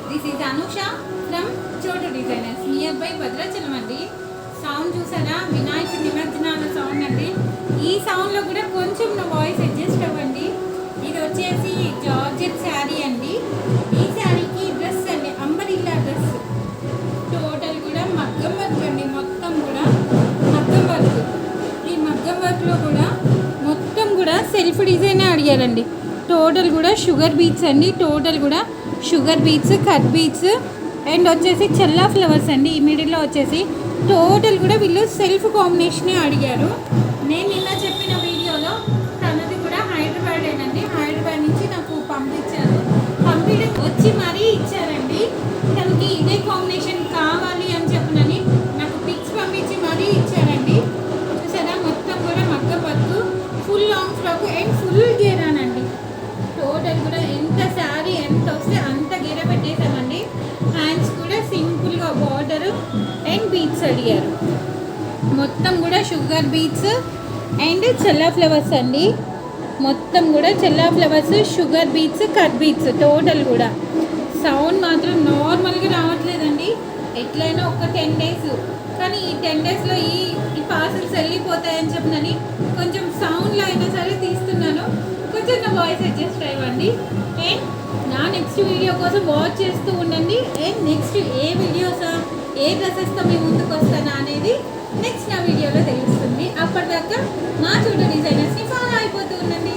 This is Anusha from చోటు designers near by Bhadrachalam అండి. Sound చూసారా, వినాయకుడి నిమజ్జనాల సౌండ్ అండి. ఈ సౌండ్లో కూడా కొంచెం నా వాయిస్ అడ్జస్ట్ అవ్వండి. ఇది వచ్చేసి జార్జెట్ శారీ అండి. ఈ శారీకి డ్రెస్ అండి, అంబరిల్లా డ్రెస్. టోటల్ కూడా మగ్గం వర్క్ అండి, మొత్తం కూడా మగ్గం వర్క్. ఈ మగ్గం వర్క్లో కూడా మొత్తం కూడా సెల్ఫ్ డిజైనే అడిగారండి. టోటల్ కూడా షుగర్ బీట్స్ అండి, టోటల్ కూడా sugar beets, cut beats and వచ్చేసి చెల్లా ఫ్లవర్స్ అండి. ఈ మిడిల్లో వచ్చేసి టోటల్ కూడా వీళ్ళు సెల్ఫ్ కాంబినేషనే అడిగారు. నేను నిన్న చెప్పిన వీడియోలో తనది కూడా హైదరాబాదేనండి. హైదరాబాద్ నుంచి నాకు పంపించారు, పంపిణీ వచ్చి మరీ ఇచ్చారండి. తనకి ఇదే కాంబినేషన్ కావాలి అని చెప్పనని నాకు పిక్స్ పంపించి మరీ ఇచ్చారండి. చూసారా, మొత్తం కూడా మగ్గ పట్టు, full long frock and full గేరానండి. టోటల్ కూడా ఎంత శారీ ఎంత వస్తే అంత గేర పెట్టేసామండి. హ్యాండ్స్ కూడా సింపుల్గా బార్డర్ అండ్ బీట్స్ అడిగారు. మొత్తం కూడా షుగర్ బీట్స్ అండ్ చెల్లా ఫ్లవర్స్ అండి. మొత్తం కూడా చెల్లా flowers, sugar beets, cut beets. Total కూడా సౌండ్ మాత్రం నార్మల్గా రావట్లేదండి. ఎట్లయినా ఒక 10 days, కానీ ఈ 10 daysలో ఈ పార్సల్స్ వెళ్ళిపోతాయని చెప్పినని కొంచెం సౌండ్లో అయినా సరే తీస్తున్నాను. కొంచెం నా వాయిస్ అడ్జస్ట్ అవ్వండి. అండ్ నా నెక్స్ట్ వీడియో కోసం వాచ్ చేస్తూ ఉండండి. అండ్ నెక్స్ట్ ఏ వీడియోస్, ఏ డ్రెస్సెస్తో మీ ముందుకు వస్తానా అనేది నెక్స్ట్ నా వీడియోలో తెలుస్తుంది. అప్పటిదాకా మా చోటు డిజైనర్స్ని ఫాలో అయిపోతూ ఉండండి.